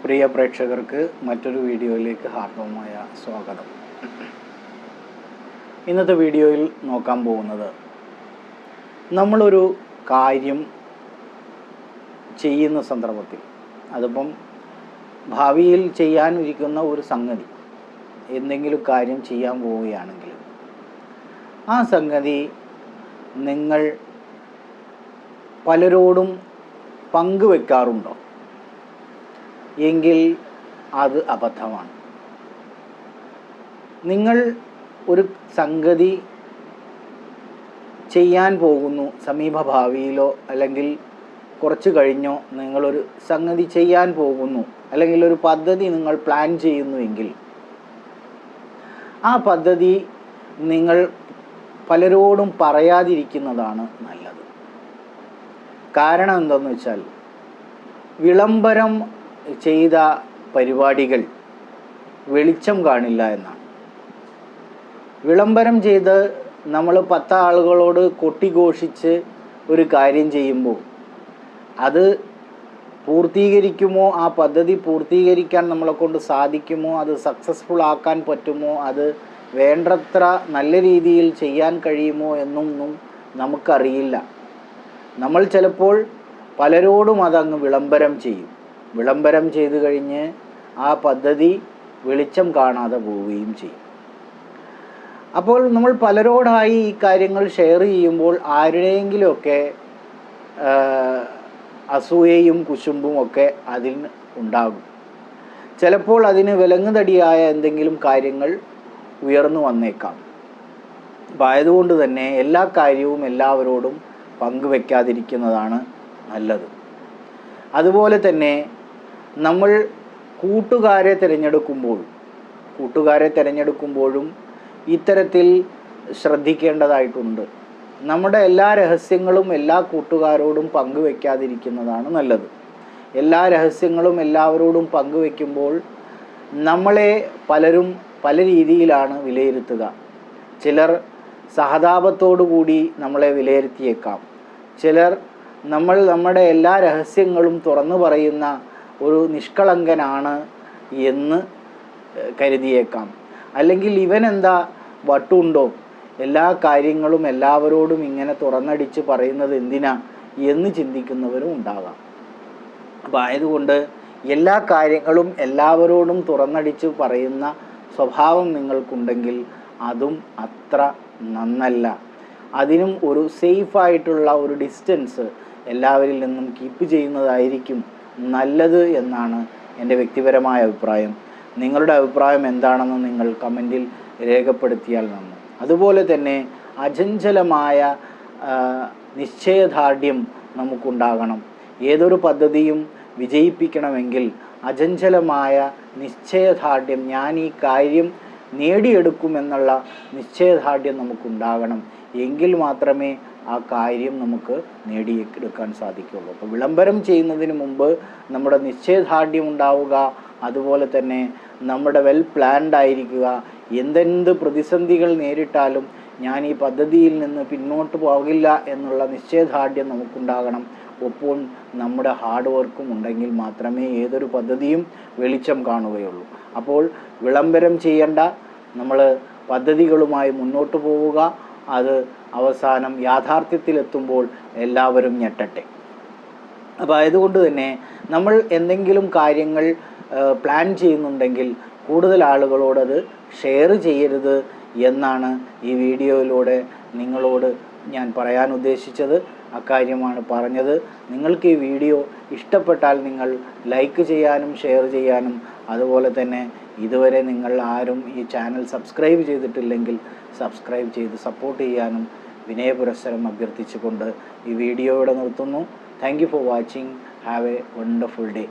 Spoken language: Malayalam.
പ്രിയ പ്രേക്ഷകർക്ക് മറ്റൊരു വീഡിയോയിലേക്ക് ഹാർദവമായ സ്വാഗതം. ഇന്നത്തെ വീഡിയോയിൽ നോക്കാൻ പോകുന്നത്, നമ്മളൊരു കാര്യം ചെയ്യുന്ന സന്ദർഭത്തിൽ, അതിപ്പം ഭാവിയിൽ ചെയ്യാനിരിക്കുന്ന ഒരു സംഗതി, എന്തെങ്കിലും കാര്യം ചെയ്യാൻ പോവുകയാണെങ്കിൽ ആ സംഗതി നിങ്ങൾ പലരോടും പങ്കുവെക്കാറുണ്ടോ എങ്കിൽ അത് അബദ്ധമാണ്. നിങ്ങൾ ഒരു സംഗതി ചെയ്യാൻ പോകുന്നു, സമീപഭാവിയിലോ അല്ലെങ്കിൽ കുറച്ച് കഴിഞ്ഞോ നിങ്ങളൊരു സംഗതി ചെയ്യാൻ പോകുന്നു, അല്ലെങ്കിൽ ഒരു പദ്ധതി നിങ്ങൾ പ്ലാൻ ചെയ്യുന്നുവെങ്കിൽ ആ പദ്ധതി നിങ്ങൾ പലരോടും പറയാതിരിക്കുന്നതാണ് നല്ലത്. കാരണം എന്താണെന്ന് വെച്ചാൽ, വിളംബരം ചെയ്ത പരിപാടികൾ വെളിച്ചം കാണില്ല എന്നാണ്. വിളംബരം ചെയ്ത് നമ്മൾ 10 ആളുകളോട് കൊട്ടിഘോഷിച്ച് ഒരു കാര്യം ചെയ്യുമ്പോൾ അത് പൂർത്തീകരിക്കുമോ, ആ പദ്ധതി പൂർത്തീകരിക്കാൻ നമ്മളെ കൊണ്ട് സാധിക്കുമോ, അത് സക്സസ്ഫുൾ ആക്കാൻ പറ്റുമോ, അത് വേണ്ടത്ര നല്ല രീതിയിൽ ചെയ്യാൻ കഴിയുമോ എന്നൊന്നും നമുക്കറിയില്ല. നമ്മൾ ചിലപ്പോൾ പലരോടും അതങ്ങ് വിളംബരം ചെയ്യും. വിളംബരം ചെയ്തു കഴിഞ്ഞ് ആ പദ്ധതി വെളിച്ചം കാണാതെ പോവുകയും ചെയ്യും. അപ്പോൾ നമ്മൾ പലരോടായി ഈ കാര്യങ്ങൾ ഷെയർ ചെയ്യുമ്പോൾ ആരുടെയെങ്കിലുമൊക്കെ അസൂയയും കുശുമ്പും ഒക്കെ അതിന് ഉണ്ടാകും. ചിലപ്പോൾ അതിന് വിലങ്ങുതടിയായ എന്തെങ്കിലും കാര്യങ്ങൾ ഉയർന്നു വന്നേക്കാം. അപ്പം ആയതുകൊണ്ട് തന്നെ എല്ലാ കാര്യവും എല്ലാവരോടും പങ്കുവെക്കാതിരിക്കുന്നതാണ് നല്ലത്. അതുപോലെ തന്നെ നമ്മൾ കൂട്ടുകാരെ തിരഞ്ഞെടുക്കുമ്പോഴും ഇത്തരത്തിൽ ശ്രദ്ധിക്കേണ്ടതായിട്ടുണ്ട്. നമ്മുടെ എല്ലാ രഹസ്യങ്ങളും എല്ലാ കൂട്ടുകാരോടും പങ്കുവെക്കാതിരിക്കുന്നതാണ് നല്ലത്. എല്ലാ രഹസ്യങ്ങളും എല്ലാവരോടും പങ്കുവെക്കുമ്പോൾ നമ്മളെ പലരും പല രീതിയിലാണ് വിലയിരുത്തുക. ചിലർ സഹതാപത്തോടു കൂടി നമ്മളെ വിലയിരുത്തിയേക്കാം. ചിലർ നമ്മുടെ എല്ലാ രഹസ്യങ്ങളും തുറന്നു പറയുന്ന ഒരു നിഷ്കളങ്കനാണ് എന്ന് കരുതിയേക്കാം. അല്ലെങ്കിൽ ഇവനെന്താ വട്ടുണ്ടോ, എല്ലാ കാര്യങ്ങളും എല്ലാവരോടും ഇങ്ങനെ തുറന്നടിച്ച് പറയുന്നത് എന്തിനാ എന്ന് ചിന്തിക്കുന്നവരും ഉണ്ടാകാം. അപ്പം ആയതുകൊണ്ട് എല്ലാ കാര്യങ്ങളും എല്ലാവരോടും തുറന്നടിച്ച് പറയുന്ന സ്വഭാവം നിങ്ങൾക്കുണ്ടെങ്കിൽ അതും അത്ര നന്നല്ല. അതിനും ഒരു സേഫായിട്ടുള്ള ഒരു ഡിസ്റ്റൻസ് എല്ലാവരിൽ നിന്നും കീപ്പ് ചെയ്യുന്നതായിരിക്കും നല്ലത് എന്നാണ് എൻ്റെ വ്യക്തിപരമായ അഭിപ്രായം. നിങ്ങളുടെ അഭിപ്രായം എന്താണെന്ന് നിങ്ങൾ കമൻറ്റിൽ രേഖപ്പെടുത്തിയാൽ നന്ന്. അതുപോലെ തന്നെ അചഞ്ചലമായ നിശ്ചയദാർഢ്യം നമുക്കുണ്ടാകണം. ഏതൊരു പദ്ധതിയും വിജയിപ്പിക്കണമെങ്കിൽ അചഞ്ചലമായ നിശ്ചയദാർഢ്യം, ഞാൻ ഈ കാര്യം നേടിയെടുക്കുമെന്നുള്ള നിശ്ചയദാർഢ്യം നമുക്കുണ്ടാകണം. എങ്കിൽ മാത്രമേ ആ കാര്യം നമുക്ക് നേടിയെടുക്കാൻ സാധിക്കുകയുള്ളൂ. അപ്പോൾ വിളംബരം ചെയ്യുന്നതിന് മുമ്പ് നമ്മുടെ നിശ്ചയദാർഢ്യം ഉണ്ടാവുക, അതുപോലെ തന്നെ നമ്മുടെ വെൽ പ്ലാൻഡ് ആയിരിക്കുക. എന്തെന്ത് പ്രതിസന്ധികൾ നേരിട്ടാലും ഞാൻ ഈ പദ്ധതിയിൽ നിന്ന് പിന്നോട്ട് പോകില്ല എന്നുള്ള നിശ്ചയദാർഢ്യം നമുക്കുണ്ടാകണം. ഒപ്പം നമ്മുടെ ഹാർഡ് വർക്കും ഉണ്ടെങ്കിൽ മാത്രമേ ഏതൊരു പദ്ധതിയും വെളിച്ചം കാണുകയുള്ളൂ. അപ്പോൾ വിളംബരം ചെയ്യേണ്ട, നമ്മൾ പദ്ധതികളുമായി മുന്നോട്ട് പോവുക. അത് അവസാനം യാഥാർത്ഥ്യത്തിലെത്തുമ്പോൾ എല്ലാവരും ഞെട്ടട്ടെ. അപ്പോൾ ആയതുകൊണ്ട് തന്നെ നമ്മൾ എന്തെങ്കിലും കാര്യങ്ങൾ പ്ലാൻ ചെയ്യുന്നുണ്ടെങ്കിൽ കൂടുതൽ ആളുകളോടത് ഷെയർ ചെയ്യരുത് എന്നാണ് ഈ വീഡിയോയിലൂടെ നിങ്ങളോട് ഞാൻ പറയാൻ ഉദ്ദേശിച്ചത്. അക്കാര്യമാണ് പറഞ്ഞത്. നിങ്ങൾക്ക് ഈ വീഡിയോ ഇഷ്ടപ്പെട്ടാൽ നിങ്ങൾ ലൈക്ക് ചെയ്യാനും ഷെയർ ചെയ്യാനും, അതുപോലെ തന്നെ ഇതുവരെ നിങ്ങൾ ആരും ഈ ചാനൽ സബ്സ്ക്രൈബ് ചെയ്തിട്ടില്ലെങ്കിൽ സബ്സ്ക്രൈബ് ചെയ്ത് സപ്പോർട്ട് ചെയ്യാനും വിനയപുരസ്സരം അഭ്യർത്ഥിച്ചുകൊണ്ട് ഈ വീഡിയോ ഇവിടെ നിർത്തുന്നു. Thank you for watching. Have A wonderful day.